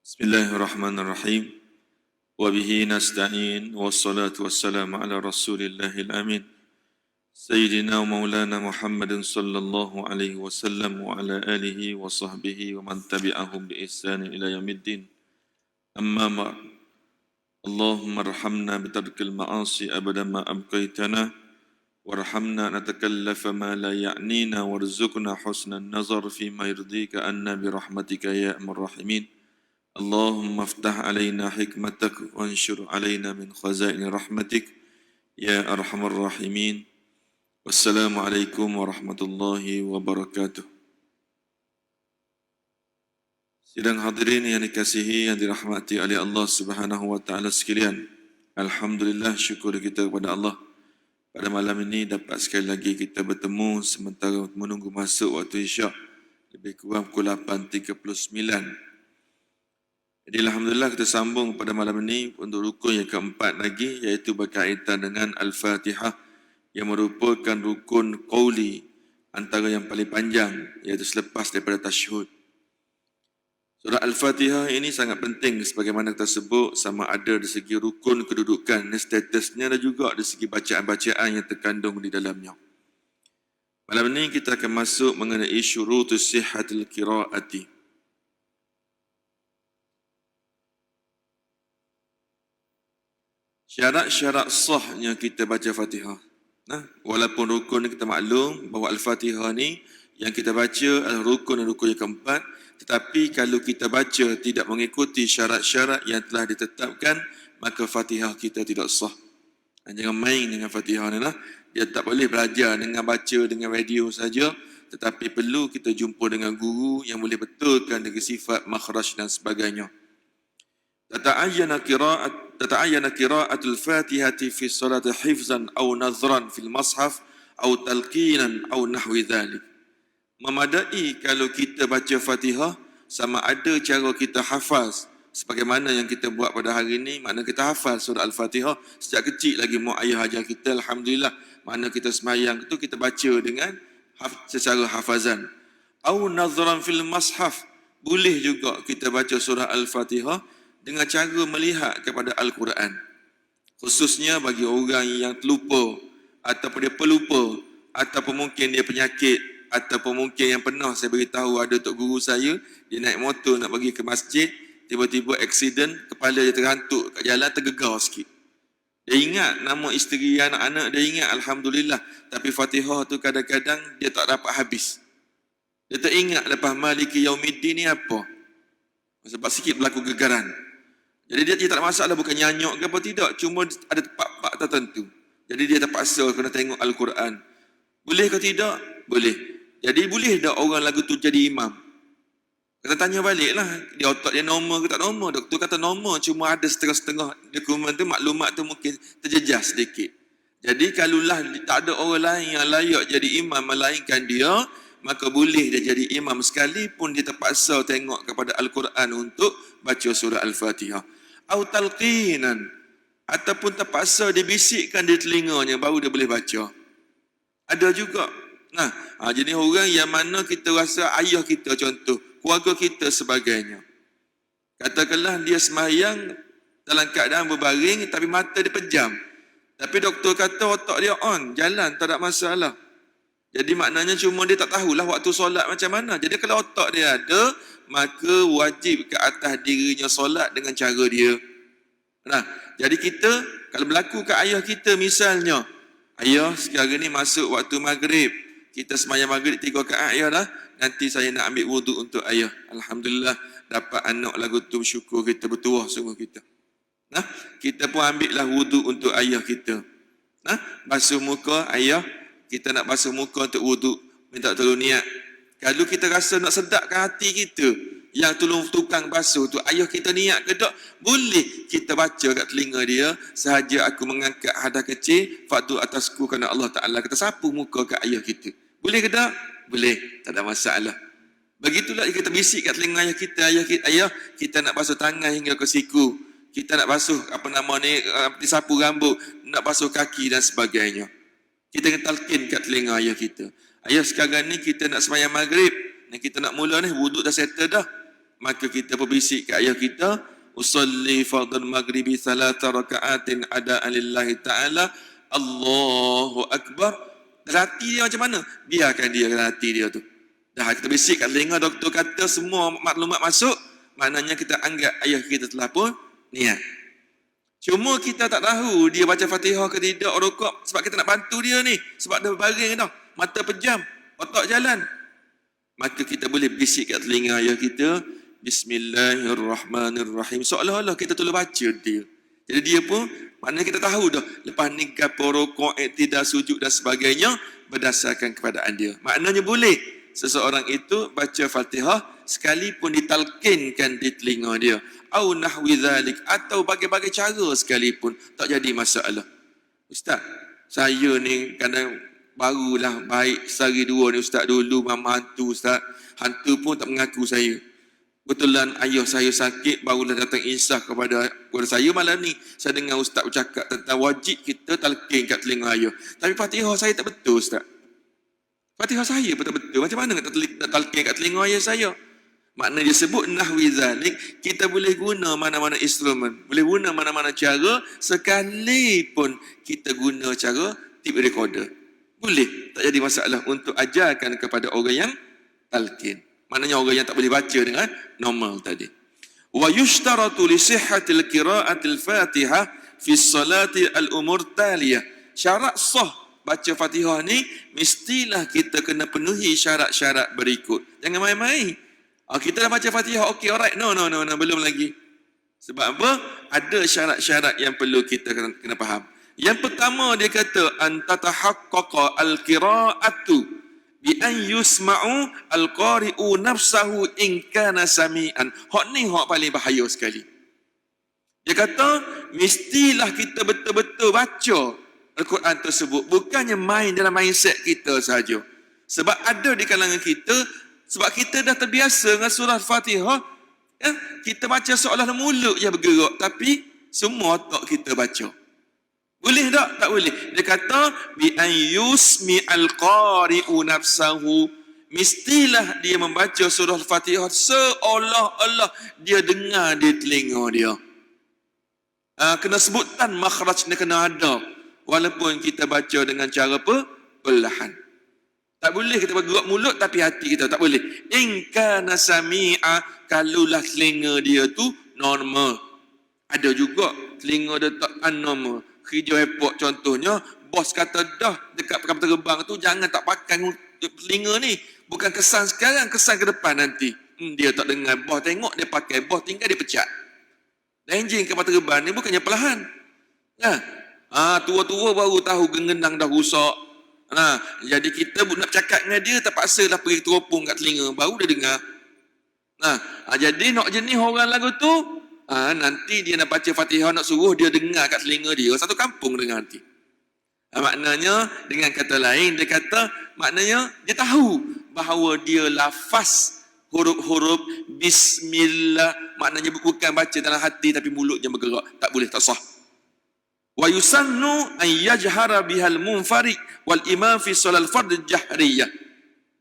Bismillahirrahmanirrahim. Wa bihi nasta'in wassalatu wassalamu ala Rasulillahil amin. Sayyidina wa maulana Muhammadin sallallahu alaihi wasallam wa ala alihi wa sahbihi wa man tabi'ahum bi ihsan ila yaumiddin. Amma ma Allahumma arhamna bi tarkil ma'asi abadan ma abqaitana warhamna natakallafa ma la ya'nina warzuqna husnan nazar fi ma yurdika anna bi rahmatika ya arhamar rahimin. اللهم افتح علينا حكمتك وانشر علينا من خزائن رحمتك يا أرحم الراحمين والسلام عليكم ورحمة الله وبركاته. Sidang hadirin yang dikasihi, yang dirahmati oleh Allah Subhanahu wa taala sekalian. Alhamdulillah, syukur kita kepada Allah. Pada malam ini dapat sekali lagi kita bertemu sementara menunggu masuk waktu Isyak lebih kurang pukul 8.39. Jadi Alhamdulillah kita sambung pada malam ini untuk rukun yang keempat lagi, iaitu berkaitan dengan Al-Fatihah yang merupakan rukun qauli antara yang paling panjang, iaitu selepas daripada tasyahud. Surah Al-Fatihah ini sangat penting sebagaimana kita sebut, sama ada dari segi rukun kedudukan, statusnya dan juga dari segi bacaan-bacaan yang terkandung di dalamnya. Malam ini kita akan masuk mengenai syurutus sihhatil qiraati. Syarat-syarat sahnya kita baca Fatihah. Walaupun rukun kita maklum bahawa Al-Fatihah ni yang kita baca adalah rukun dan rukun yang keempat, tetapi kalau kita baca tidak mengikuti syarat-syarat yang telah ditetapkan, maka Fatihah kita tidak sah. Jangan main dengan Fatihah ni lah. Dia tak boleh belajar dengan baca dengan radio saja, tetapi perlu kita jumpa dengan guru yang boleh betulkan dari sifat makhraj dan sebagainya. Tata'ayyana qira'atul Fatihati fi salati hifzan aw nazran fil mashaf aw talqinan aw nahwi dhalik. Memadai kalau kita baca Fatihah sama ada cara kita hafaz sebagaimana yang kita buat pada hari ini, makna kita hafaz surah Al-Fatihah sejak kecil lagi mak ayah ajar kita, alhamdulillah. Makna kita sembahyang itu kita baca dengan secara hafazan. Aw nazran fil mashaf, boleh juga kita baca surah Al-Fatihah dengan cara melihat kepada Al-Quran. Khususnya bagi orang yang terlupa, ataupun dia pelupa, ataupun mungkin dia penyakit, ataupun mungkin yang pernah saya beritahu ada tok guru saya, dia naik motor nak pergi ke masjid, tiba-tiba aksiden, kepala dia terhantuk kat jalan, tergegar sikit. Dia ingat nama isteri, anak-anak, dia ingat alhamdulillah, tapi Fatihah tu kadang-kadang dia tak dapat habis. Dia tak ingat lepas Maliki Yaumiddin ni apa. Sebab sikit berlaku gegaran. Jadi dia tak ada masalah, bukan nyanyuk ke apa, tidak. Cuma ada part-part tertentu. Jadi dia terpaksa kena tengok Al-Quran. Boleh ke tidak? Boleh. Jadi boleh tak orang lagu tu jadi imam? Kita tanya baliklah, dia otak dia normal ke tak normal? Doktor kata normal, cuma ada setengah-setengah dokumen tu, maklumat tu mungkin terjejas sedikit. Jadi kalaulah tak ada orang lain yang layak jadi imam melainkan dia, maka boleh dia jadi imam sekalipun dia terpaksa tengok kepada Al-Quran untuk baca surah Al-Fatihah. Au talqinan, ataupun terpaksa dibisikkan di telinganya baru dia boleh baca. Ada juga. Jadi orang yang mana kita rasa ayah kita contoh, keluarga kita sebagainya. Katakanlah dia sembahyang dalam keadaan berbaring tapi mata dia pejam. Tapi doktor kata otak dia on, jalan, tak ada masalah. Jadi maknanya cuma dia tak tahulah waktu solat macam mana. Jadi kalau otak dia ada, maka wajib ke atas dirinya solat dengan cara dia. Jadi kita, kalau berlaku ke ayah kita misalnya, ayah sekarang ni masuk waktu maghrib, kita sembahyang maghrib 3 rakaat ayah dah, nanti saya nak ambil wuduk untuk ayah. Alhamdulillah, dapat anak lagu tu, syukur kita, bertuah sungguh kita. Kita pun ambil lah wuduk untuk ayah kita. Basuh muka ayah, kita nak basuh muka untuk wuduk, minta tolong niat. Kalau kita rasa nak sedapkan hati kita, yang tolong tukang basuh tu ayah kita niat ke tak, boleh kita baca kat telinga dia, sahaja aku mengangkat hadas kecil, faktu atasku kerana Allah Ta'ala. Kita sapu muka kat ayah kita. Boleh ke tak? Boleh, tak ada masalah. Begitulah kita bisik kat telinga ayah kita nak basuh tangan hingga ke siku, kita nak basuh disapu rambut, nak basuh kaki dan sebagainya. Kita kena talqin kat telinga ayah kita. Ayah sekarang ni kita nak sembahyang maghrib, dan kita nak mula ni, wuduk dah settle dah. maka kita berbisik ke ayah kita, usalli fardhu maghribi 3 raka'atin ada'an lillahi ta'ala, Allahu Akbar. Hati dia macam mana? Biarkan dia hati dia tu. Dah kita bisik kat telinga, doktor kata semua maklumat masuk, maknanya kita anggap ayah kita telah pun niat. Cuma kita tak tahu dia baca Fatihah ke tidak, rukuk, sebab kita nak bantu dia ni, sebab dia berbaring dah, mata pejam, otak jalan. Maka kita boleh bisik kat telinga ayah kita, Bismillahirrahmanirrahim, seolah-olah kita tolong baca dia. Jadi dia pun, maknanya kita tahu dah, lepas ni gapo rukuk, iktidal, sujud dan sebagainya, berdasarkan kepadaan dia. Maknanya boleh seseorang itu baca Fatihah sekalipun ditalkinkan di telinga dia, au nahwi dzalik, atau bagai-bagai cara sekalipun, tak jadi masalah. Ustaz, saya ni kadang barulah baik sehari dua ni ustaz, dulu mama hantu ustaz, hantu pun tak mengaku saya. Betulan ayah saya sakit, barulah datang insah kepada saya malam ni. Saya dengar ustaz bercakap tentang wajib kita talqin kat telinga ayah. Tapi Fatihah saya tak betul ustaz. Fatihah saya pun tak betul. Macam mana nak talqin kat telinga ayah saya? Makna dia sebut nahwi zalik, kita boleh guna mana-mana instrumen, boleh guna mana-mana cara, sekalipun kita guna cara tape recorder. Boleh, tak jadi masalah untuk ajarkan kepada orang yang talqin. Maknanya orang yang tak boleh baca dengan normal tadi. Wa yushtaratu li sihhatil qira'atil Fatihah fi salati al-umur taliyah. Syarat sah baca Fatihah ni mestilah kita kena penuhi syarat-syarat berikut. Jangan main-main. Kita dah baca Fatihah, okey, alright. No, belum lagi. Sebab apa? Ada syarat-syarat yang perlu kita kena faham. Yang pertama dia kata antatahaqqaqa al-qira'atu bi an yusma'u al-qari'u nafsahu in kana sami'an. Hak ni hak paling bahaya sekali. Dia kata mestilah kita betul-betul baca Al-Quran tersebut, bukannya main dalam mindset kita saja. Sebab ada di kalangan kita, sebab kita dah terbiasa dengan surah Fatihah, kita baca seolah mulut yang bergerak, tapi semua otak kita baca. Boleh tak? Tak boleh. Dia kata bi an yusmi al-qari'u nafsahu, mestilah dia membaca surah Fatihah seolah-olah dia dengar di telinga dia. Kena sebutan makhraj ni kena ada, walaupun kita baca dengan cara perlahan. Tak boleh kita bergerak mulut tapi hati kita tak boleh. In kana sami'a, kalulah telinga dia tu normal. Ada juga telinga dia tak normal. Kerja airport contohnya, bos kata dah dekat kapal terbang tu jangan tak pakai telinga ni. Bukan kesan sekarang, kesan ke depan nanti. Dia tak dengar, bos tengok dia pakai, bos tinggal dia pecat. Enjin kapal terbang ni bukannya perlahan. Tua-tua baru tahu gengendang dah rusak. Jadi kita nak cakap dengan dia, terpaksalah pergi teropong kat telinga, baru dia dengar. Jadi nak jenis orang lagu tu, nanti dia nak baca Fatihah, nak suruh dia dengar kat telinga dia, satu kampung dengar nanti. Maknanya, dengan kata lain, dia kata, maknanya dia tahu bahawa dia lafaz huruf-huruf Bismillah, maknanya bukan baca dalam hati tapi mulutnya bergerak. Tak boleh, tak sah. Wa yusannu an yajhara bihal munfarid wal imam fi solat fard jahriyah.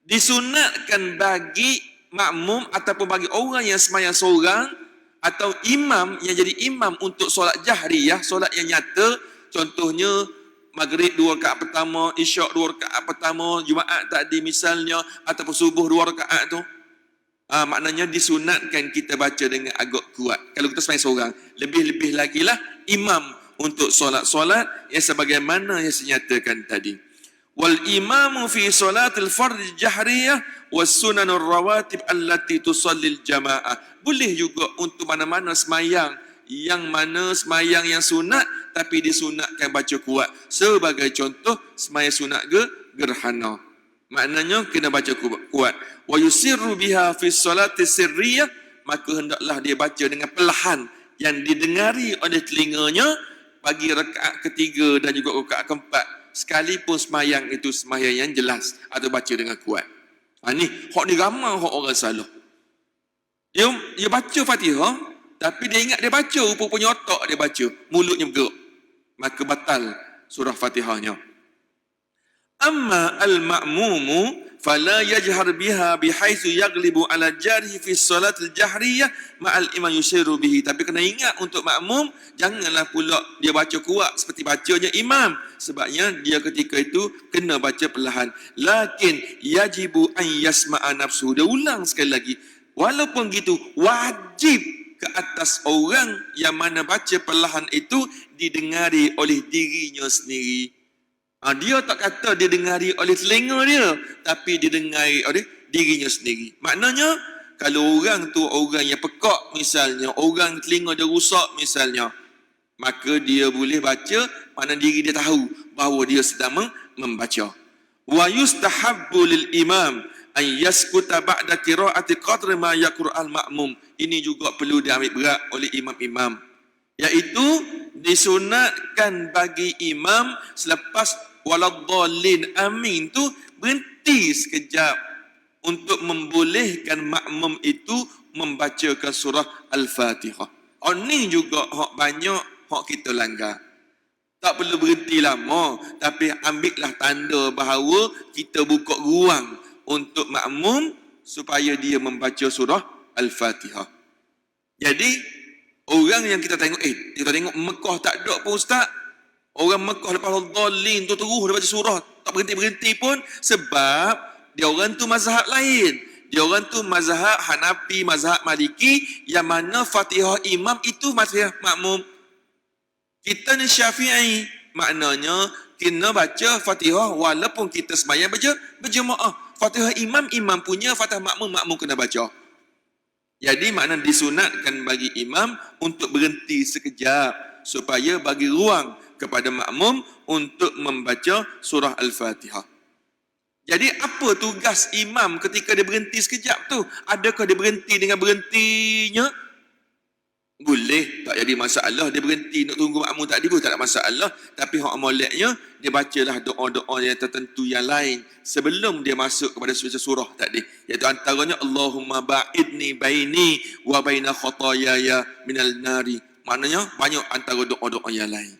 Disunatkan bagi makmum ataupun bagi orang yang sembahyang seorang atau imam yang jadi imam untuk solat jahriyah, solat yang nyata, contohnya maghrib 2 rakaat pertama, isyak 2 rakaat pertama, Jumaat tadi misalnya, ataupun subuh 2 rakaat tu. Maknanya disunatkan kita baca dengan agak kuat. Kalau kita sembahyang seorang, lebih-lebih lagi lah imam untuk solat-solat yang sebagaimana yang dinyatakan tadi. Wal imamu fi salatil fard jahriyah was sunanur rawatib allati tusallil jamaah. Boleh juga untuk mana-mana semayang yang mana semayang yang sunat tapi disunatkan baca kuat. Sebagai contoh semayang sunat gerhana. Maknanya kena baca kuat. Wa yusirru biha fi salati sirriyah, maka hendaklah dia baca dengan perlahan yang didengari oleh telinganya bagi rakaat ketiga dan juga rakaat keempat, sekalipun semayang itu semayang yang jelas atau baca dengan kuat. Ni hak ni ramai hak orang salah. Dia baca Fatihah tapi dia ingat dia baca, rupanya otak dia baca, mulutnya bergerak, maka batal surah Fatihahnya. Amma al-ma'mumu fala yajhar biha bihaitsu yaghlibu ala jarihi fi salatil jahriyah ma'al imam yusiru bihi. Tapi kena ingat untuk makmum, janganlah pula dia baca kuat seperti bacanya imam, sebabnya dia ketika itu kena baca perlahan. Lakin yajibu an yasma'a nafsu. Dia ulang sekali lagi, walaupun gitu wajib ke atas orang yang mana baca perlahan itu didengari oleh dirinya sendiri. Dia tak kata dia dengari oleh telinga dia, tapi didengari oleh dirinya sendiri. Maknanya, kalau orang tu orang yang pekak misalnya, orang telinga dia rusak misalnya, maka dia boleh baca, mana diri dia tahu bahawa dia sedang membaca. Wa yustahabbu lil imam an yaskuta ba'da qira'ati qadri ma yaqra'ul ma'mum. Ini juga perlu diambil berat oleh imam-imam. Iaitu disunatkan bagi imam selepas waladhdallin amin tu berhenti sekejap untuk membolehkan makmum itu membacakan surah Al-Fatihah. Ini juga hak banyak hak kita langgar. Tak perlu berhenti lama, tapi ambillah tanda bahawa kita buka ruang untuk makmum supaya dia membaca surah Al-Fatihah. Jadi orang yang kita tengok, kita tengok Mekah tak ada pun ustaz. Orang Mekah lepas dhalin tu terus dia baca surah, tak berhenti-berhenti pun, sebab dia orang tu mazhab lain. Dia orang tu mazhab Hanafi, mazhab Maliki, yang mana Fatihah imam itu Fatihah makmum. Kita ni Syafi'i, maknanya kena baca Fatihah walaupun kita sembahyang berjemaah. Fatihah imam punya, Fatihah makmum kena baca. Jadi makna disunatkan bagi imam untuk berhenti sekejap supaya bagi ruang kepada makmum untuk membaca surah Al-Fatihah. Jadi apa tugas imam ketika dia berhenti sekejap tu? Adakah dia berhenti dengan berhentinya? Boleh, tak jadi masalah. Dia berhenti nak tunggu makmum tadi pun tak ada masalah. Tapi hak moleknya, dia bacalah doa-doa yang tertentu yang lain sebelum dia masuk kepada surah tadi. Iaitu antaranya Allahumma ba'idni baini wa baina khotoyaya minal nari. Maknanya banyak antara doa-doa yang lain.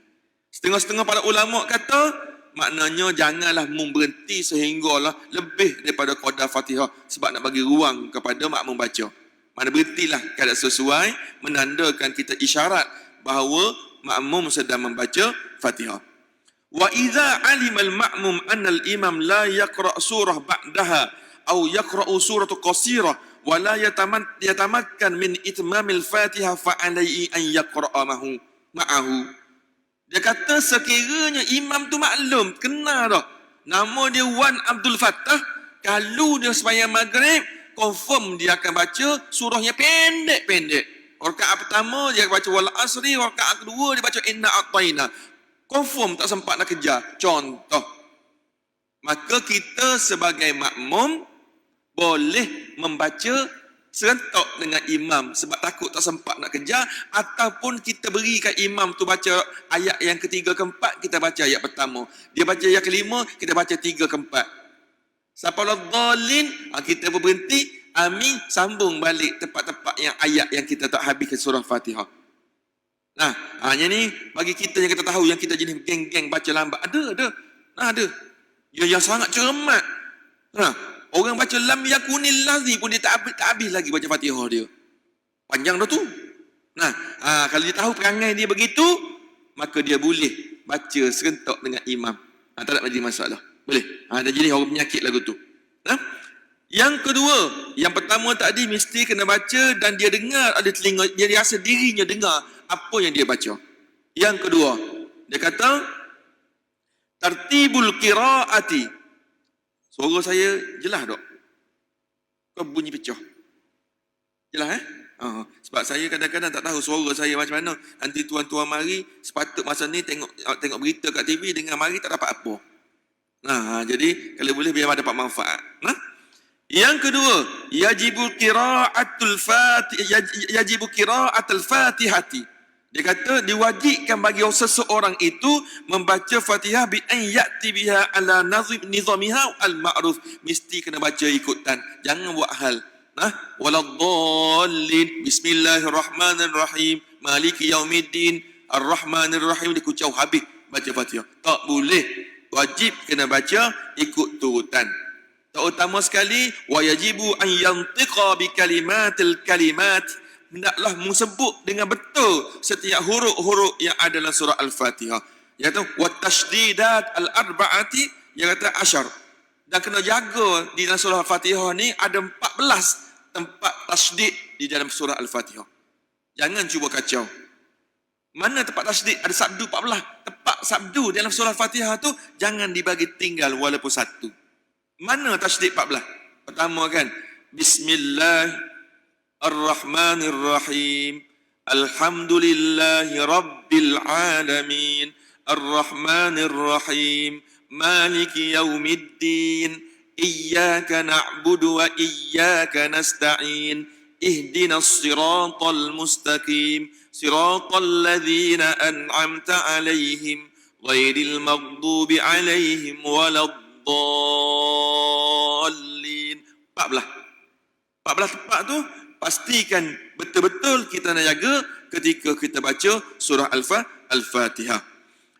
Setengah-setengah para ulama kata, maknanya janganlah berhenti sehinggalah lebih daripada qadar Fatihah, sebab nak bagi ruang kepada makmum baca. Mana berhentilah kada sesuai, menandakan kita isyarat bahawa makmum sedang membaca Fatihah. Wa idza alima al-ma'mum anna al-imam la yaqra' surah ba'daha aw yaqra'u suratu qasirah wa la yatamakkan min itmamil Fatihah fa alayhi an yaqra'a ma'ahu. Dia kata sekiranya imam tu maklum, kenal dah, nama dia Wan Abdul Fattah, kalau dia sembahyang maghrib, confirm dia akan baca surahnya pendek-pendek. Rakaat pertama dia baca wal asri, rakaat kedua dia baca inna a'tayna. Confirm tak sempat nak kejar. Contoh. Maka kita sebagai makmum boleh membaca serentak dengan imam sebab takut tak sempat nak kejar, ataupun kita berikan imam tu baca ayat yang ketiga keempat, kita baca ayat pertama. Dia baca ayat kelima, kita baca tiga keempat. Sampai dhalin, kita berhenti, amin, sambung balik tempat-tempat yang ayat yang kita tak habiskan surah Fatihah. Nah, yang ni bagi kita yang kita tahu, yang kita jenis geng-geng baca lambat. Ada. Yang sangat cermat. Orang baca lam yakunil ladzi pun dia tak habis lagi baca Fatihah dia. Panjang dah tu. Kalau dia tahu perangai dia begitu, maka dia boleh baca serentak dengan imam. Tak ada lagi masalah. Boleh. Jadi orang penyakit lagu tu. Yang kedua, yang pertama tadi mesti kena baca dan dia dengar, ada telinga, dia rasa dirinya dengar apa yang dia baca. Yang kedua, dia kata tartibul qiraati. Suara saya jelas tak? Kau bunyi pecah? Jelas sebab saya kadang-kadang tak tahu suara saya macam mana. Nanti tuan-tuan mari, sepatut masa ni tengok berita kat TV, dengan mari tak dapat apa. Jadi kalau boleh biar dapat manfaat. Yang kedua, yajibu qira'atul Fatihati. Dia kata diwajibkan bagi seseorang itu membaca Fatihah bi an ya'ti biha ala nizamiha al-ma'ruf. Mesti kena baca ikutan. Jangan buat hal. Waladhdallin. Bismillahirrahmanirrahim. Maliki yaumiddin. Ar-Rahmanir-Rahim. Dia kucau habis baca Fatihah. Tak boleh. Wajib kena baca ikut turutan. Terutama sekali wa yajibu an yantiqa bi kalimatil kalimat, hendaklah menyebut dengan betul setiap huruf-huruf yang ada dalam surah Al-Fatihah. Iaitu wa tashdidat al-arba'ati, yang kata asyar. Dan kena jaga di dalam surah Al-Fatihah ni ada 14 tempat tasydid di dalam surah Al-Fatihah. Jangan cuba kacau. Mana tempat tasydid ada sabdu 14. Tempat sabdu dalam surah Al-Fatihah tu jangan dibagi tinggal walaupun satu. Mana tasydid 14? Pertama kan, Bismillahirrahmanirrahim. Alhamdulillahi rabbil alamin. Ar-Rahmanir-Rahim. Maliki yaumiddin. Iyyaka na'budu wa iyyaka nasta'in. Ihdinas siratal mustaqim. Siratal ladzina an'amta 'alaihim ghairil maghdubi 'alaihim waladdallin. 14 tempat tu pastikan betul-betul kita nak jaga ketika kita baca surah Al-Fatihah.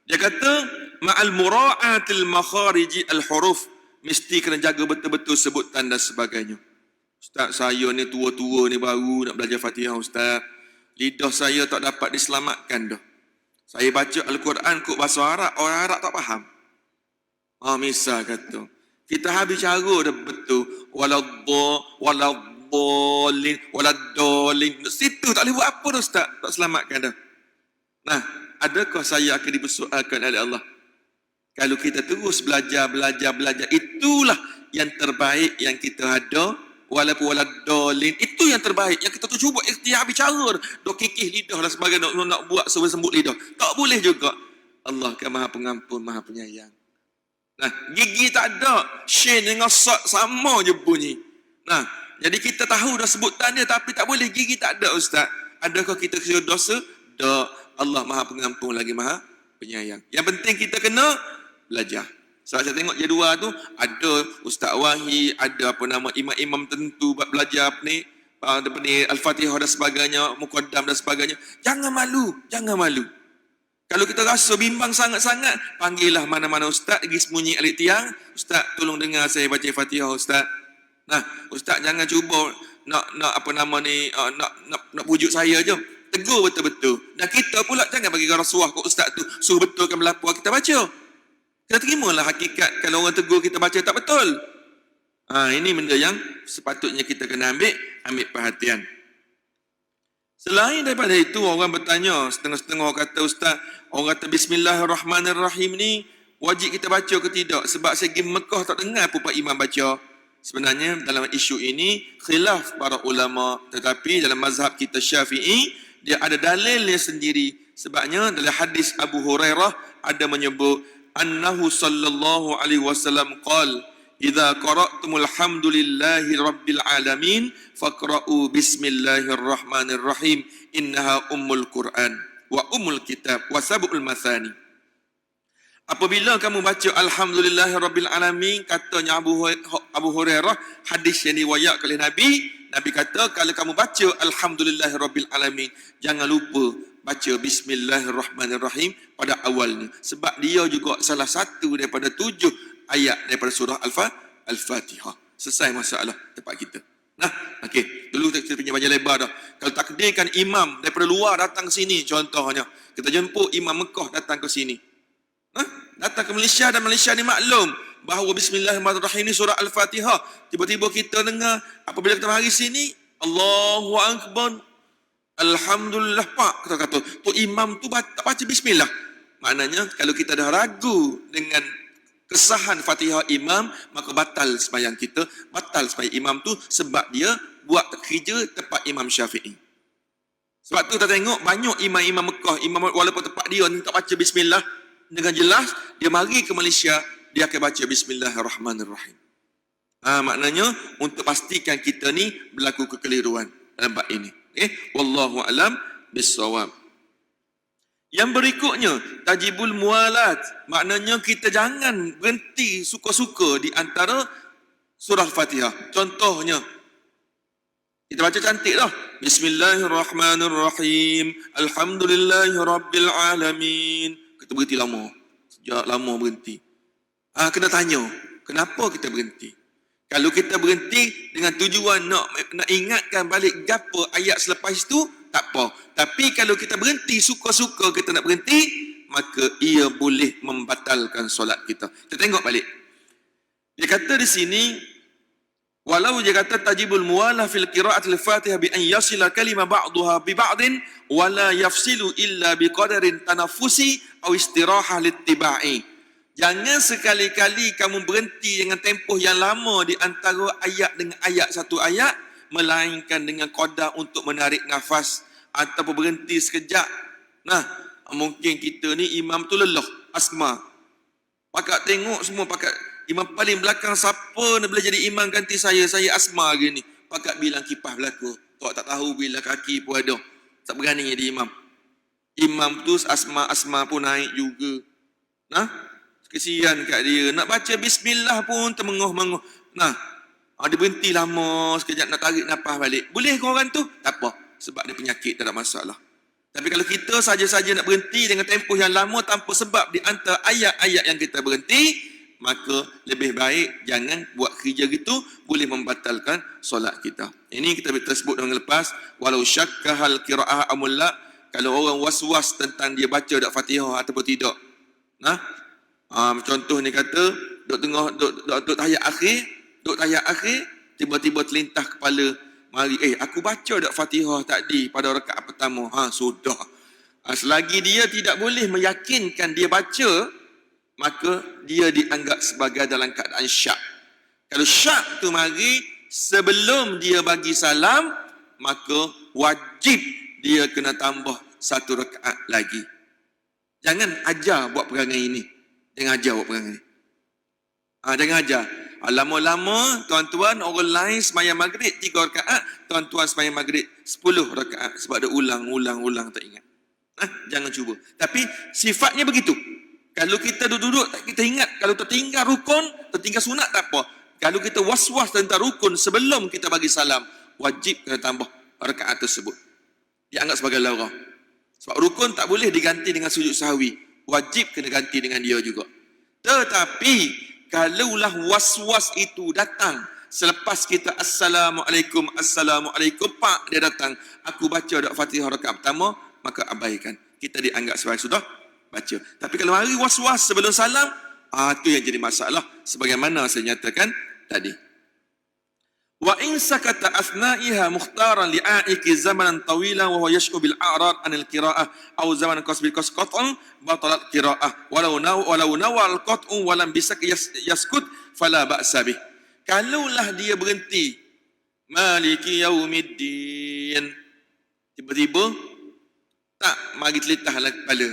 Dia kata ma'al mura'atil makhariji al-huruf, mesti kena jaga betul-betul sebutan dan sebagainya. Ustaz, saya ni tua-tua ni baru nak belajar Fatihah Ustaz. Lidah saya tak dapat diselamatkan dah. Saya baca Al-Quran kod bahasa Arab, orang Arab tak faham. Misal kata, kita habis cara dah betul. Waladdallin. Situ tak boleh buat apa dah Ustaz, tak selamatkan dah. Nah, adakah saya akan dipersoalkan oleh Allah? Kalau kita terus belajar, itulah yang terbaik yang kita ada. Walaupun waladdallin, itu yang terbaik. Yang kita tu cuba ikhtiar bicara, dok kikih lidah dan sebagainya, nak buat sembut lidah. Tak boleh juga. Allah kan Maha Pengampun, Maha Penyayang. Nah, gigi tak ada, shin dengan sad sama je bunyi. Nah, jadi kita tahu dah sebutan dia, tapi tak boleh, gigi tak ada Ustaz. Adakah kita kena dosa? Tak. Allah Maha Pengampun lagi Maha Penyayang. Yang penting kita kena belajar. Saya tengok jadual tu, ada Ustaz Wahid, ada imam-imam tentu buat belajar ni Al-Fatihah dan sebagainya, Muqaddam dan sebagainya. Jangan malu. Kalau kita rasa bimbang sangat-sangat, panggillah mana-mana ustaz, pergi sembunyi alik tiang. Ustaz, tolong dengar saya baca Fatihah Ustaz. Nah, Ustaz jangan cuba nak pujuk saya je. Tegur betul-betul. Dan kita pula jangan bagi rasuah kat ustaz tu, suruh betulkan melapor kita baca. Kita terimalah hakikat kalau orang tegur kita baca tak betul. Ini benda yang sepatutnya kita kena ambil perhatian. Selain daripada itu, orang bertanya, setengah-setengah orang kata, Ustaz, orang kata Bismillahirrahmanirrahim ni wajib kita baca ke tidak? Sebab segi Mekah tak dengar pun Pak Imam baca. Sebenarnya dalam isu ini khilaf para ulama, tetapi dalam mazhab kita Syafi'i dia ada dalilnya sendiri. Sebabnya dalam hadis Abu Hurairah ada menyebut annahu sallallahu alaihi wasallam qala idza qara'tumul hamdulillahi rabbil alamin faqra'u bismillahirrahmanirrahim innaha ummul Qur'an wa ummul kitab wa sab'ul mathani. Apabila kamu baca alhamdulillahi rabbil alamin, katanya Abu Hurairah, hadis yang diriwayatkan oleh Nabi kata kalau kamu baca alhamdulillahi rabbil alamin, jangan lupa baca bismillahirrahmanirrahim pada awalnya. Sebab dia juga salah satu daripada 7 ayat daripada surah Al-Fatihah. Selesai masalah tempat kita. Nah, okey. Dulu kita punya banyak lebar dah. Kalau takdirkan imam daripada luar datang ke sini, contohnya, kita jemput imam Mekah datang ke sini. Datang ke Malaysia dan Malaysia ni maklum bahawa bismillahirrahmanirrahim ni surah Al-Fatihah. Tiba-tiba kita dengar apabila kita mari sini, Allahu Akbar. Alhamdulillah Pak, kata tu imam tu tak baca bismillah. Maknanya kalau kita dah ragu dengan kesahan Fatihah imam, maka batal sembahyang kita, batal sembahyang imam tu sebab dia buat kerja tempat Imam Syafi'i. Sebab tu kita tengok banyak imam-imam Mekah, imam walaupun tempat dia ni tak baca bismillah dengan jelas, dia mari ke Malaysia dia akan baca bismillahirrahmanirrahim. Maknanya untuk pastikan kita ni berlaku kekeliruan dalam bab ini. Wallahu alam bissawab. Yang berikutnya, tajibul mualat. Maknanya kita jangan berhenti suka-suka di antara surah Al-Fatihah. Contohnya, kita baca cantik dah. Bismillahirrahmanirrahim. Alhamdulillahirabbil alamin. Kita berhenti lama. Sejak lama berhenti. Kena tanya, kenapa kita berhenti? Kalau kita berhenti dengan tujuan nak ingatkan balik gapo ayat selepas itu, tak apa. Tapi kalau kita berhenti suka-suka kita nak berhenti, maka ia boleh membatalkan solat kita. Kita tengok balik. Dia kata di sini, walau dia kata tajibul muwalah fil qira'atil Fatihah bi an yasila kalima ba'daha bi ba'din wala yafsilu illa bi qadarin tanaffusi aw istirahah littiba'i. Jangan sekali-kali kamu berhenti dengan tempoh yang lama di antara ayat dengan ayat satu ayat, melainkan dengan qadar untuk menarik nafas ataupun berhenti sekejap. Nah, mungkin kita ni imam tu lelah, asma. Pakat tengok semua, pakat imam paling belakang siapa nak boleh jadi imam ganti saya asma hari ni. Pakat bilang kipas berlaku. Tak tahu bila kaki pun ada. Tak berani jadi imam. Imam tu asma pun naik juga. Nah, kesian kat dia. Nak baca bismillah pun termenguh-menguh. Nah, dia berhenti lama sekejap nak tarik nafas balik. Boleh ke orang tu? Tak apa. Sebab dia penyakit, tak ada masalah. Tapi kalau kita saja-saja nak berhenti dengan tempoh yang lama tanpa sebab di antara ayat-ayat yang kita berhenti, maka lebih baik jangan buat kerja gitu, boleh membatalkan solat kita. Ini kita tersebut dengan lepas, walau syakka hal qira'ah amulla, kalau orang was-was tentang dia baca dak Fatihah ataupun tidak. Nah, contoh ni kata duk tengah duk tahiyat akhir, tiba-tiba terlintas kepala, mari aku baca dak Fatihah tadi pada rakaat pertama. Sudah. Selagi dia tidak boleh meyakinkan dia baca, maka dia dianggap sebagai dalam keadaan syak. Kalau syak tu mari sebelum dia bagi salam, maka wajib dia kena tambah satu rakaat lagi. Jangan ajar buat perangai ini. Jangan ajar buat perangai ni. Jangan ajar. Lama-lama tuan-tuan orang lain sembahyang maghrib 3 rakaat, tuan-tuan sembahyang maghrib 10 rakaat sebab dia ulang tak ingat. Jangan cuba. Tapi sifatnya begitu. Kalau kita duduk kita ingat, kalau tertinggal rukun, tertinggal sunat tak apa. Kalau kita was-was tentang rukun sebelum kita bagi salam, wajib kena tambah rakaat tersebut. Dianggap sebagai laurah. Sebab rukun tak boleh diganti dengan sujud sahwi. Wajib kena ganti dengan dia juga. Tetapi kalaulah was-was itu datang selepas kita Assalamualaikum, Pak, dia datang, aku baca dak Fatihah rakaat pertama, maka abaikan. Kita dianggap sebagai sudah baca. Tapi kalau hari was-was sebelum salam, itu yang jadi masalah sebagaimana saya nyatakan tadi. Wa in sakata asna'iha mukhtaran li'aiki zamanan tawilan wa huwa yashku bil a'rad anil qira'ah aw zamanan qasbil qat'an batalat qira'ah walau nawal qat'u wa lam bisak yaskut fala ba'sa bih. Kalaulah dia berhenti maliki yaumiddin, tiba-tiba tak mari terlintas kepala,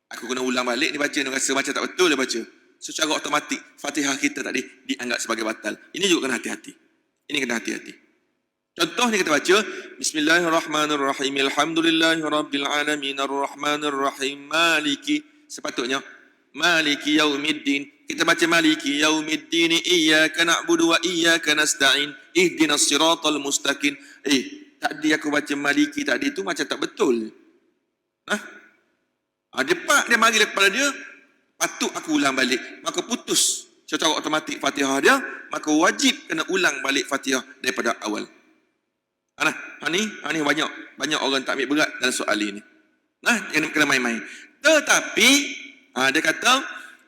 aku kena ulang balik ni baca, ni rasa macam tak betul dia baca. Secara otomatik Fatihah kita tadi dianggap sebagai batal. Ini juga kena hati-hati. Contoh ni kita baca Bismillahirrahmanirrahim, Alhamdulillahirabbil alamin, arrahmanirrahim, maliki. Sepatutnya maliki yaumiddin. Kita baca maliki yaumiddin, iyyaka na'budu wa iyyaka nasta'in, ihdinas siratal mustaqim. Tadi aku baca maliki tadi tu macam tak betul. Dia mari kepala dia, patut aku ulang balik, maka putus secara otomatik Fatihah dia, maka wajib kena ulang balik Fatihah daripada awal. Ini banyak orang tak ambil berat dalam soal ini. Yang kena main-main. Tetapi dia kata,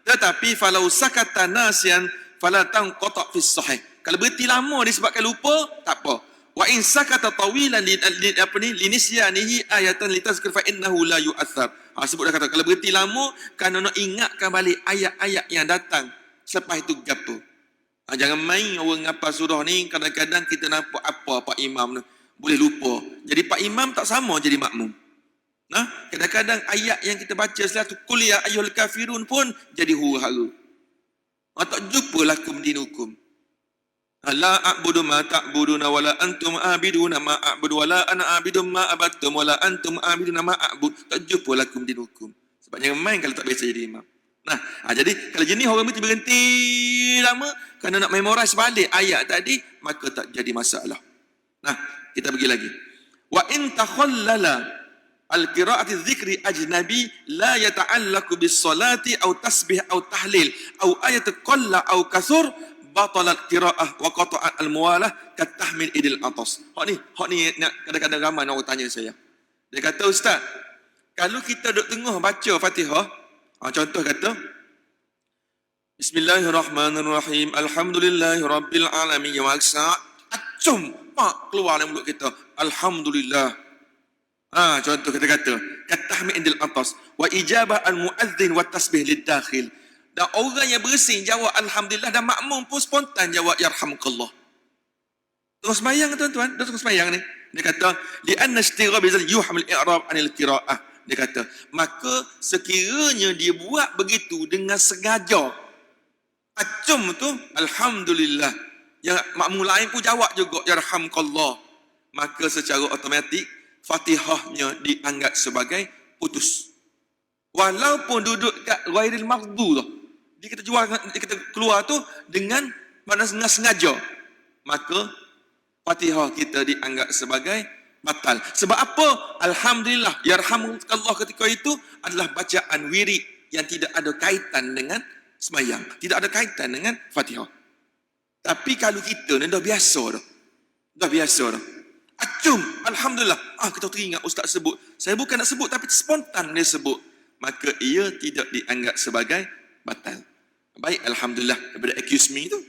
tetapi falau sakata nasian fala tanqata fi sahih. Kalau berhenti lama disebabkan lupa, tak apa. Wa in sakata tawilan linisyanihi ayatan litazkir fa innahu la yu'athar. Sebut dah kata, kalau berhenti lama kerana nak ingatkan balik ayat-ayat yang datang selepas itu gapo. Jangan main orang ngapal surah ni, kadang-kadang kita nampak apa Pak Imam ni boleh lupa. Jadi Pak Imam tak sama jadi makmum. Kadang-kadang ayat yang kita baca setelah tu qul ya ayyuhal kafirun pun jadi huru-hara. Tak jumpa lakum dinukum. La a'budu ma ta'buduna wala antum a'biduna ma a'budu wala ana a'budu ma abattum wala antum a'biduna ma a'bud. Tak jumpa lakum dinukum. Sebab jangan main kalau tak biasa jadi imam. Jadi kalau jenis orang berhenti lama kerana nak memorize balik ayat tadi, maka tak jadi masalah. Kita pergi lagi. Wa in takhallala al-qira'ati dzikri ajnabi la yata'allaqu bis salati aw tasbih aw tahlil aw ayat qalla aw kasur batalat qiraah wa qata'at al-muwalah katahmil idil atas. Hak ni kadang-kadang ramai orang tanya saya. Dia kata, ustaz, kalau kita duduk tengah baca Fatihah, contoh kata Bismillahirrahmanirrahim, Alhamdulillahirabbil alamin, ya maksa acum pak keluar dari mulut kita, alhamdulillah. Contoh kita kata katahmil idil atas wa ijabah al-muadzin wa tasbih lid-dakhil. Dan orang yang bersin jawab alhamdulillah, dan makmum pun spontan jawab yarhamkallah. Terus sembahyang tuan-tuan, dah terus sembahyang ni. Dia kata li'anna istighrab bizal yuhmil i'rab anil qiraah. Dia kata maka sekiranya dia buat begitu dengan sengaja, acum tu alhamdulillah, yang makmum lain pun jawab juga yarhamkallah, maka secara automatik Fatihahnya dianggap sebagai putus. Walaupun duduk kat ghairil maghdu tu, dia kita keluar tu dengan makna sengaja, maka Fatihah kita dianggap sebagai batal. Sebab apa? Alhamdulillah, yarhamukallah ketika itu adalah bacaan wirid yang tidak ada kaitan dengan sembahyang, tidak ada kaitan dengan Fatihah. Tapi kalau kita ni dah biasa dah. Acum, alhamdulillah. Kita teringat ustaz sebut. Saya bukan nak sebut tapi spontan dia sebut. Maka ia tidak dianggap sebagai batal. Baik, alhamdulillah. Daripada accuse me tu.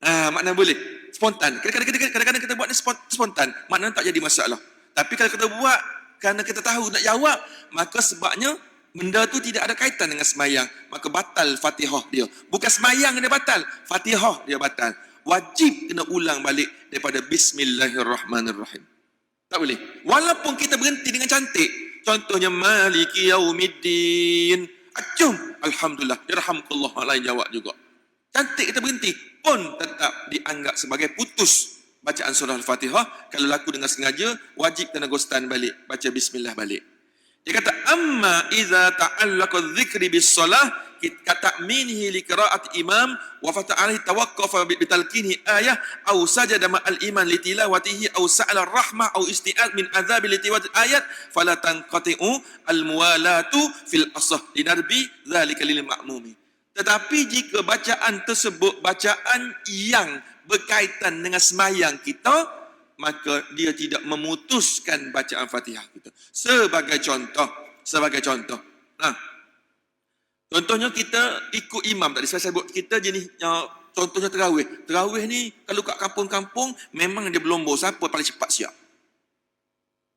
Makna boleh. Spontan. Kadang-kadang kita buat ni spontan. Maknanya tak jadi masalah. Tapi kalau kita buat kerana kita tahu nak jawab, maka sebabnya benda tu tidak ada kaitan dengan sembahyang, maka batal Fatihah dia. Bukan sembahyang dia batal, Fatihah dia batal. Wajib kena ulang balik daripada Bismillahirrahmanirrahim. Tak boleh. Walaupun kita berhenti dengan cantik. Contohnya Maliki Yaumiddin. Acum, alhamdulillah, yarhamkallah, lain jawab juga. Cantik kita berhenti pun tetap dianggap sebagai putus bacaan surah Al-Fatihah. Kalau laku dengan sengaja, wajib kena ghostan balik, baca bismillah balik. Dia kata amma iza ta'allaqa dzikri bis salah kata'minihi li qira'ati imam wa fata'alhi tawaqqafa bi talqinihi ayah aw sajada ma'al iman li tilawatihi aw sa'ala rahmah aw isti'ad min adzabi li tilawati ayat fala tanqati'u al muwalatu fil asah linarbi dzalika lil ma'mumi. Tetapi jika bacaan tersebut bacaan yang berkaitan dengan sembahyang kita, maka dia tidak memutuskan bacaan Fatihah kita. Sebagai contoh. Contohnya kita ikut imam tadi saya sebut, kita jenis contohnya tarawih. Tarawih ni kalau kat kampung-kampung memang dia berlomba siapa paling cepat siap.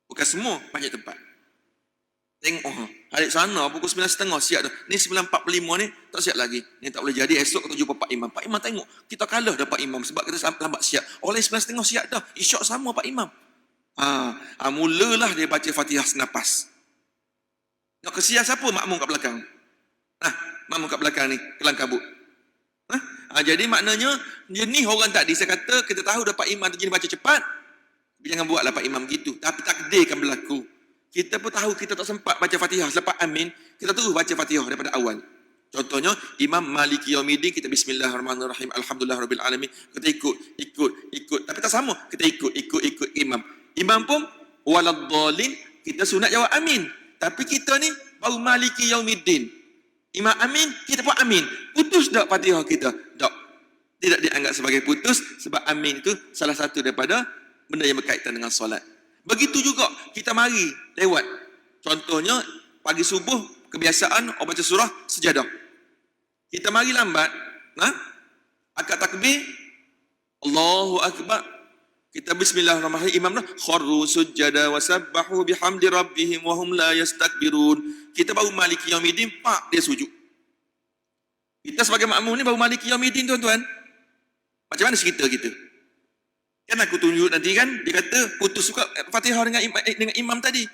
Bukan semua, banyak tempat. Tengok hari sana pukul 9.30 siap dah. Ni 9.45 ni tak siap lagi. Ni tak boleh jadi, esok kita jumpa Pak Imam. Pak Imam tengok, kita kalah dah Pak Imam sebab kita lambat siap. Oleh 9.30 siap dah. Isyak sama Pak Imam. Mulalah dia baca Fatihah senapas. Nak kesian siapa? Makmum kat belakang. Makmum kat belakang ni kelang kabut. Jadi maknanya ni orang tadi saya kata kita tahu dah Pak Imam tu jenis baca cepat. Jangan buatlah Pak Imam gitu. Tapi takdir kan berlaku. Kita pun tahu kita tak sempat baca Fatihah selepas amin, kita terus baca Fatihah daripada awal. Contohnya Imam Maliki Yaumiddin, kita Bismillahirrahmanirrahim, Alhamdulillahirabbil alamin, kita ikut, tapi tak sama, kita ikut imam. Imam pun waladdallin, kita sunat jawab amin. Tapi kita ni baru Maliki Yaumiddin. Imam amin, kita pun amin. Putus tak Fatihah kita? Tak. Tidak dianggap sebagai putus sebab amin itu salah satu daripada benda yang berkaitan dengan solat. Begitu juga kita mari lewat. Contohnya pagi subuh kebiasaan orang baca surah Sejadah. Kita mari lambat, akad takbir, Allahu akbar. Kita bismillahirrahmanirrahim, imam dah kharru sujada wa sabbahu bihamdi rabbihim wa hum la yastakbirun. Kita baru Maliki Yaumiddin, pak dia sujud. Kita sebagai makmum ni baru Maliki Yaumiddin tuan-tuan. Macam mana cerita kita? Kan aku tunjuk nanti kan, dia kata putus suka Fatihah dengan imam tadi.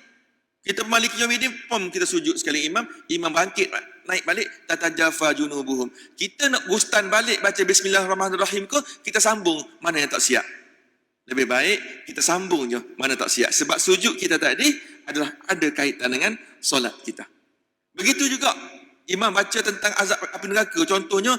Kita Maliki Yaumiddin, kita sujud sekali imam bangkit, naik balik, tatajafa junubuhum. Kita nak gustan balik baca Bismillahirrahmanirrahim ke, kita sambung mana yang tak siap. Lebih baik kita sambung je mana tak siap. Sebab sujud kita tadi adalah ada kaitan dengan solat kita. Begitu juga imam baca tentang azab api neraka. Contohnya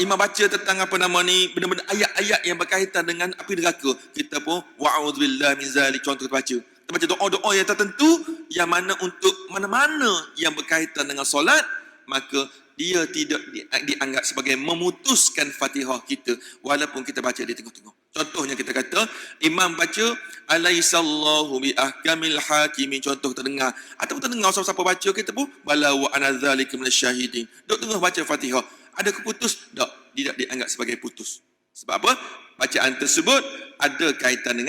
imam baca tentang benda-benda ayat-ayat yang berkaitan dengan api neraka. Kita pun wa'udzubillahi min zalik, contoh kita baca. Kita baca doa-doa yang tertentu yang mana untuk mana-mana yang berkaitan dengan solat, maka dia tidak dianggap sebagai memutuskan Fatihah kita walaupun kita baca di tengah-tengah. Contohnya kita kata imam baca alaisallahu bi ahkamil hakimin, contoh terdengar atau terdengar siapa baca kita pun bala wa ana zalika minasyahidin. Dok tengah baca Fatihah, ada keputus? Tak, tidak dianggap sebagai putus. Sebab apa? Bacaan tersebut ada kaitan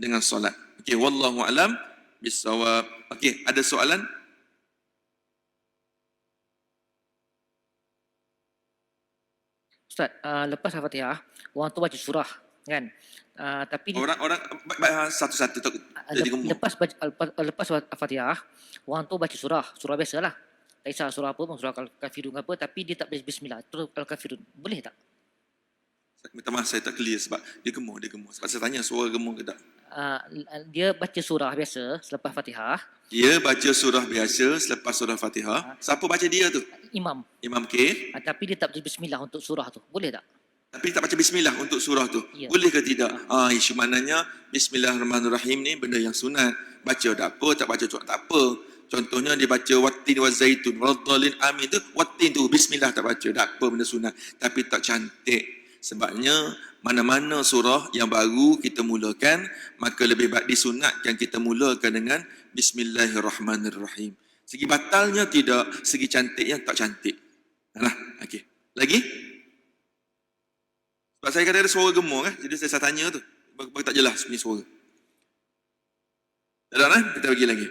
dengan solat. Okey, wallahu alam bisawab. Okey, ada soalan? Ustaz, lepas Al-Fatihah, orang tu baca surah, kan? Tapi Orang satu-satu tak jadi gemuk. lepas Al-Fatihah, orang tu baca surah biasalah. Tak kisah surah apa pun, surah Al-Kafirun apa, tapi dia tak baca bismillah. Terus Al-Kafirun. Boleh tak? Minta maaf, saya tak clear sebab dia gemuk. Sebab saya tanya suara gemuk ke tak. Dia baca surah biasa selepas Fatihah. Dia baca surah biasa selepas surah Fatihah. Siapa baca dia tu? Imam. Imam K. Tapi dia tak baca bismillah untuk surah tu. Boleh tak? Tapi tak baca bismillah untuk surah tu. Ya. Boleh ke tidak? Isu maknanya bismillahirrahmanirrahim ni benda yang sunat. Baca tak apa, tak baca tak apa. Contohnya dia baca wattin wa zaitun waddallin amin tu, wattin tu bismillah tak baca, tak apa, benda sunat. Tapi tak cantik. Sebabnya mana-mana surah yang baru kita mulakan, maka lebih baik disunatkan kita mulakan dengan bismillahirrahmanirrahim. Segi batalnya tidak, segi cantiknya tak cantik. Nah, okey. Lagi? Sebab saya kata ada suara gemuk kan, jadi saya tanya tu. Bagi tak jelas bunyi suara. Tak ada, kita pergi lagi.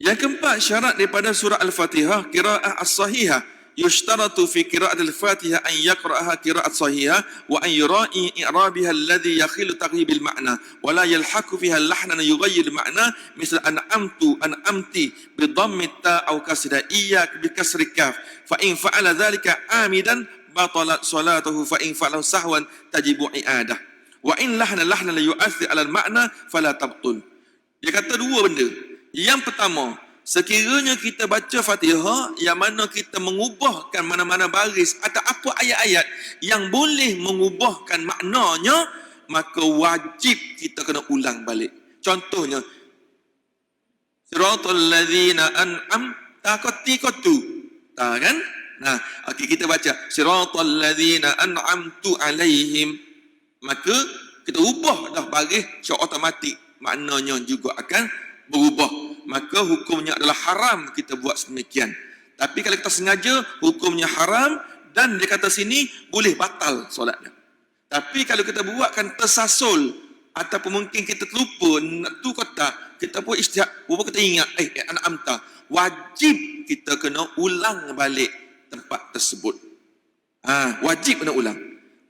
Yang keempat, syarat daripada surah Al-Fatihah, qiraah as-sahihah. Yushtaratu fi qiraat al-Fatihah an yaqra'aha qiraat sahihah wa an yura'i i'rabiha alladhi yakhilu taghibil ma'na wa la yalhaqu fiha al-lahnan yughayyir ma'na misal an'amti bi dhammi ta aw kasra iyyak bi kasri kaf fa in fa'ala dhalika amidan batalat salatuhu fa in fa'ala sahwan tajibu i'adah wa in lahna la yu'athir 'ala al-ma'na fala tabtul. Dia kata dua benda. Yang pertama, sekiranya kita baca Fatihah yang mana kita mengubahkan mana-mana baris atau apa ayat-ayat yang boleh mengubahkan maknanya, maka wajib kita kena ulang balik. Contohnya, siratal ladzina an'amta qatiqatu. Tak kan? Nah, okey, kita baca siratal ladzina an'amtu alaihim. Maka kita ubah dah baris secara automatik, maknanya juga akan berubah. Maka hukumnya adalah haram kita buat sedemikian. Tapi kalau kita sengaja, hukumnya haram, dan dia kata sini boleh batal solatnya. Tapi kalau kita buatkan tersasul ataupun mungkin kita terlupa tu kata, kita pun istihad, kita ingat anak amta, wajib kita kena ulang balik tempat tersebut. Wajib kena ulang.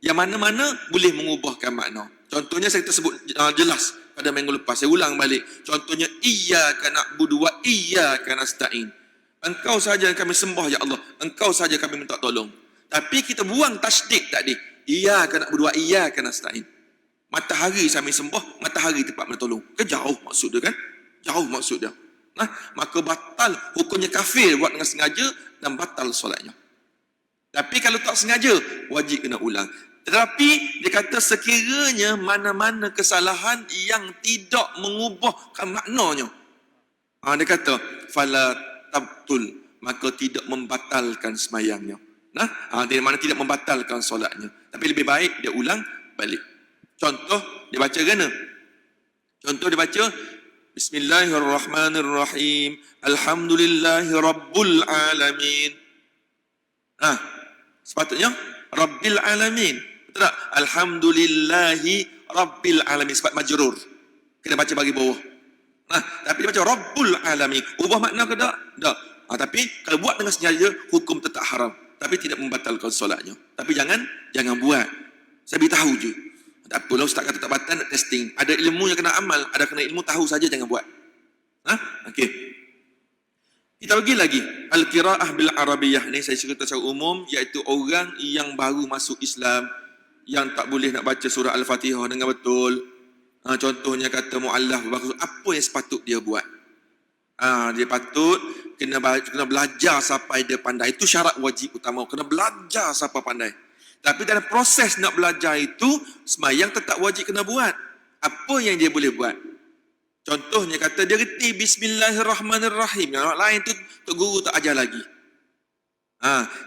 Yang mana-mana boleh mengubahkan makna. Contohnya saya tersebut jelas pada minggu lepas, saya ulang balik. Contohnya, iyyaka na'budu wa iyyaka nasta'in. Engkau sahaja kami sembah, ya Allah. Engkau sahaja kami minta tolong. Tapi kita buang tasydid tadi. Iyyaka na'budu wa iyyaka nasta'in. Matahari kami sembah, matahari tempat minta tolong. Jauh maksud dia kan? Jauh maksud dia. Maka batal, hukumnya kafir buat dengan sengaja dan batal solatnya. Tapi kalau tak sengaja, wajib kena ulang. Tetapi dia kata sekiranya mana-mana kesalahan yang tidak mengubahkan maknanya, dia kata fala tabtul, maka tidak membatalkan semayangnya. Dia mana tidak membatalkan solatnya, tapi lebih baik dia ulang balik. Contoh dia baca kena. Contoh dia baca Bismillahirrahmanirrahim, Alhamdulillahi Rabbil Alamin. Sepatutnya Rabbil Alamin. Tak? Alhamdulillahi Rabbil Alamin. Sebab majrur, kita baca bagi bawah. Tapi dia baca Rabbul Alamin. Ubah makna ke tak? Tak. Tapi kalau buat dengan sengaja, hukum tetap haram. Tapi tidak membatalkan solatnya. Tapi jangan buat. Saya beritahu je. Tak apalah, ustaz kata tak batal, nak testing. Ada ilmu yang kena amal, ada kena ilmu, tahu saja, jangan buat. Okey. Kita pergi lagi. Al-qiraah bil Arabiyah ni saya cerita secara umum, iaitu orang yang baru masuk Islam, yang tak boleh nak baca surah Al-Fatihah dengan betul. Contohnya kata mu'allaf, apa yang sepatut dia buat? Dia patut kena belajar sampai dia pandai. Itu syarat wajib utama, kena belajar sampai pandai. Tapi dalam proses nak belajar itu, sembahyang tetap wajib kena buat. Apa yang dia boleh buat? Contohnya kata dia reti Bismillahirrahmanirrahim. Yang lain tu Tok Guru tak ajar lagi.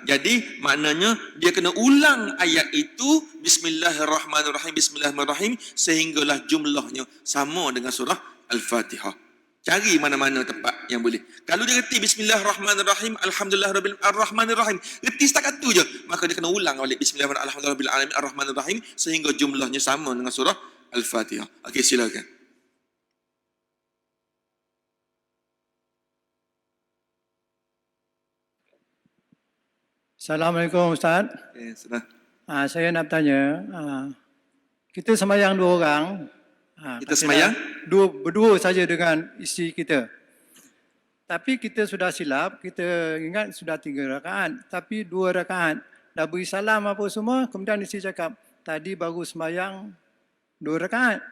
Jadi maknanya dia kena ulang ayat itu Bismillahirrahmanirrahim, Bismillahirrahmanirrahim sehinggalah jumlahnya sama dengan surah Al-Fatihah. Cari mana-mana tempat yang boleh. Kalau dia reti Bismillahirrahmanirrahim, Alhamdulillahirrahmanirrahim, reti setakat tu je, maka dia kena ulang balik Bismillahirrahmanirrahim, Ar-Rahmanirrahim sehingga jumlahnya sama dengan surah Al-Fatihah. Okey, silakan. Assalamualaikum Ustaz. Okay, sudah. Saya nak bertanya, kita sembahyang 2 orang. Kita sembahyang? Berdua saja dengan isteri kita. Tapi kita sudah silap, kita ingat sudah 3 rakaat. Tapi 2 rakaat. Dah beri salam apa semua, kemudian isteri cakap, tadi baru sembahyang 2 rakaat.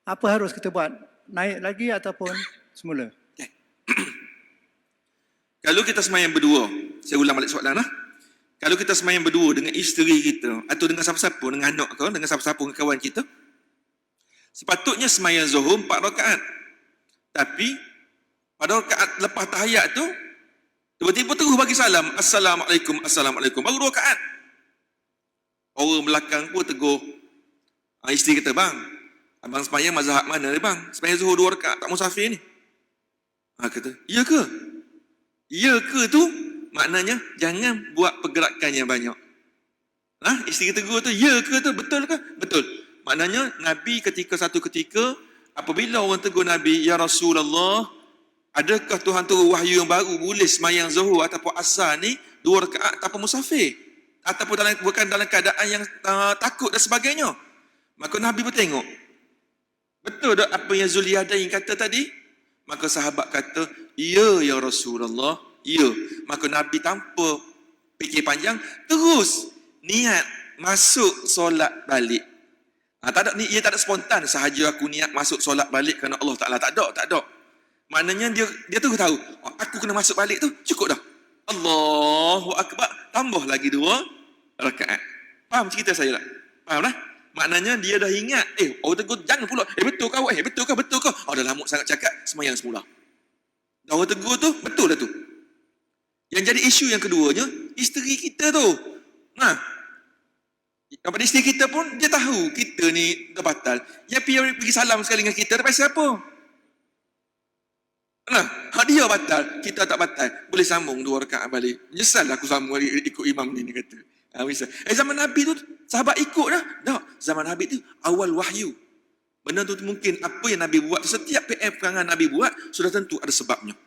Apa harus kita buat? Naik lagi ataupun semula? Okay. Kalau kita sembahyang berdua, saya ulang balik soalan lah. Kalau kita sembahyang berdua dengan isteri kita atau dengan siapa-siapa, dengan anak ke, dengan siapa-siapa, dengan kawan kita, sepatutnya sembahyang Zuhur 4 rakaat. Tapi pada rakaat lepas tahiyat tu tiba-tiba terus bagi salam, Assalamualaikum, Assalamualaikum, baru 2 rakaat. Orang belakang pun tegur isteri kita, bang, abang sembahyang mazhab mana ni bang? Sembahyang Zuhur 2 rakaat, tak musafir ni. Kata, ya ke? Ya ke tu maknanya jangan buat pergerakan yang banyak. Isteri tegur tu, ya ke tu, betul ke? Betul. Maknanya Nabi satu ketika apabila orang tegur Nabi, ya Rasulullah, adakah Tuhan turun wahyu yang baru boleh sembahyang Zuhur ataupun Asar ni 2 rakaat tanpa musafir ataupun bukan dalam keadaan yang takut dan sebagainya? Maka Nabi pun tengok, betul tak apa yang Zuliyadain kata tadi? Maka sahabat kata, ya Rasulullah, ya. Maka Nabi tanpa fikir panjang terus niat masuk solat balik. Ia tak ada spontan, sahaja aku niat masuk solat balik kerana Allah Ta'ala. Tak ada. Maknanya dia tu tahu, aku kena masuk balik tu, cukup dah. Allahu Akbar, tambah lagi 2 rakaat. Faham cerita saya tak? Faham dah? Maknanya dia dah ingat, orang tegur, jangan pula, betul kau, betul kau. Dah lama sangat cakap, sembahyang semula. Dah orang tegur tu, betul dah tu. Yang jadi isu yang keduanya, isteri kita tu. Kepada isteri kita pun, dia tahu kita ni dah batal. Yang pergi salam sekali dengan kita, daripada siapa? Dia batal, kita tak batal. Boleh sambung 2 rakaat balik. Menyesal aku sambung ikut imam ni kata. Zaman Nabi tu, sahabat ikut dah. Tak, zaman Nabi tu, awal wahyu. Benda tu mungkin apa yang Nabi buat, setiap perangai Nabi buat, sudah tentu ada sebabnya.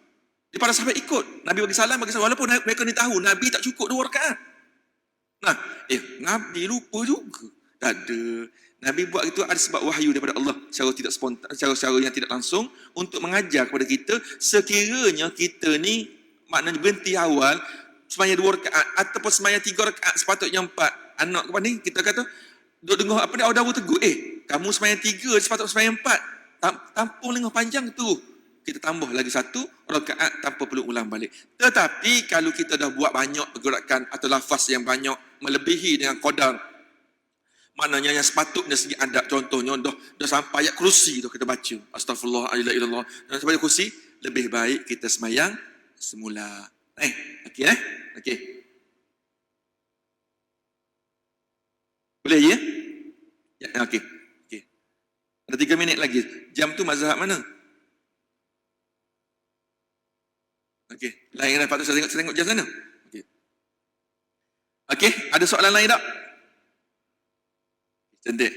Dia para sahabat ikut. Nabi bagi salam, walaupun mereka ni tahu, Nabi tak cukup 2 rakaat. Nabi lupa juga. Tak ada. Nabi buat itu ada sebab wahyu daripada Allah secara tidak spontan, secara yang tidak langsung untuk mengajar kepada kita sekiranya kita ni maknanya berhenti awal sembahyang 2 rakaat ataupun sembahyang 3 rakaat sepatutnya 4. Anak kepada ni kita kata duk dengar apa ni awal tegur, kamu sembahyang 3 sepatutnya sembahyang 4. Tampung lengah panjang tu. Kita tambah lagi 1 rakaat tanpa perlu ulang balik. Tetapi kalau kita dah buat banyak pergerakan atau lafaz yang banyak melebihi dengan qadar, maknanya yang sepatutnya segi adab, contohnya dah sampai ayat kursi tu kita baca astagfirullah la ilaha illallah, dan sampai kursi, lebih baik kita sembahyang semula. Okey. Boleh ya? Okey. Ada 3 minit lagi. Jam tu mazhab mana? Okey, lain dah patut saya tengok jam sana. Okey, ada soalan lain tak? Cantik.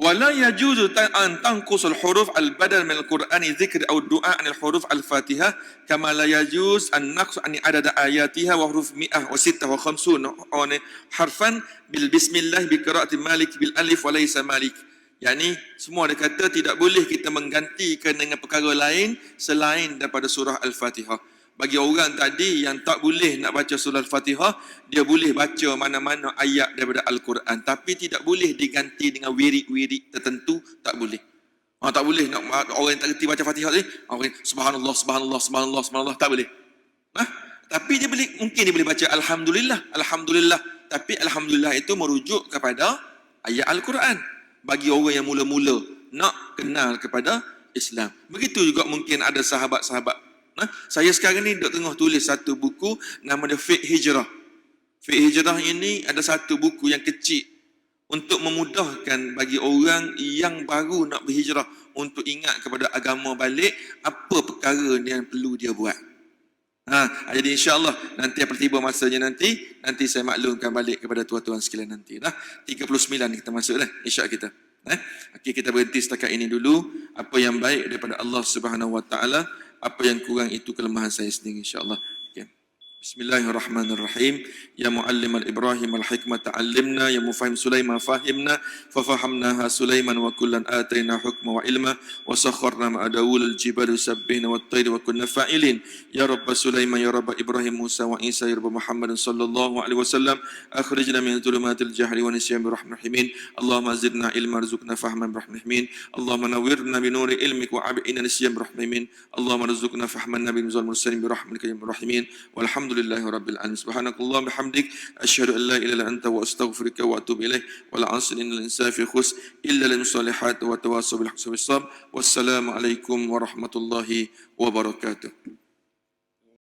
ولا يجوز أن تنقص الحروف البدل من القرآن ذكر أو الدعاء عن الحروف الفاتحة كما لا يجوز أن نقص عن عدد آياتها وحروف 156 حرفا بالبسم الله بقراءة مالك بالألف وليس مالك. Yani semua dia kata tidak boleh kita menggantikan dengan perkara lain selain daripada surah Al-Fatihah. Bagi orang tadi yang tak boleh nak baca surah Al-Fatihah, dia boleh baca mana-mana ayat daripada Al-Quran, tapi tidak boleh diganti dengan wirid-wirid tertentu, tak boleh. Tak boleh nak orang yang tak reti baca Fatihah ni, subhanallah, subhanallah, subhanallah, subhanallah, tak boleh. Tapi mungkin dia boleh baca Alhamdulillah, Alhamdulillah. Tapi Alhamdulillah itu merujuk kepada ayat Al-Quran. Bagi orang yang mula-mula nak kenal kepada Islam. Begitu juga mungkin ada sahabat-sahabat. Saya sekarang ni duk tengah tulis satu buku nama dia Fiqh Hijrah. Fiqh Hijrah ini ada satu buku yang kecil untuk memudahkan bagi orang yang baru nak berhijrah untuk ingat kepada agama balik apa perkara yang perlu dia buat. Jadi insya-Allah nanti apabila tiba masanya nanti saya maklumkan balik kepada tuan-tuan sekalian nanti. 39 kita masuk dah insya kita. Okey, kita berhenti setakat ini dulu. Apa yang baik daripada Allah Subhanahu Wa Taala, apa yang kurang itu kelemahan saya sendiri insya-Allah. Bismillahirrahmanirrahim. Ya muallim al-Ibrahim al-hikmata 'allimna, ya mufahim Sulaiman fahimna, fa fahamnaha Sulaiman wa kullan atayna hukma wa ilma wa sakharna ma'a Dawud al-jibal yusabbihna wat-tayr wa kunna fa'ilin. Ya rabb Sulaiman, ya rabb Ibrahim, Musa wa Isa, ya rabb Muhammad sallallahu alaihi wasallam, akhrijna min dhulumatil jahli wa nisyan bi rahmatihin. Allahumma zidna ilma warzuqna fahman bi rahmatihin. Allahumma nawwirna bi nuri ilmik wa ab'ina nisyan bi rahmatihin. Allahumma rzuqna fahman nabi nuzul mursalin bi rahmatika ya rahimin. Walhamdulillahi rabbil alamin. Subhanakallah bihamdik asyhadu an la ilaha illa anta wa astaghfiruka wa atubu ilaik. Wal 'asri innal insana fi khusr illa lil muslihat wa tawassaw bil haqqi was sabr. Wassalamu alaikum warahmatullahi wabarakatuh.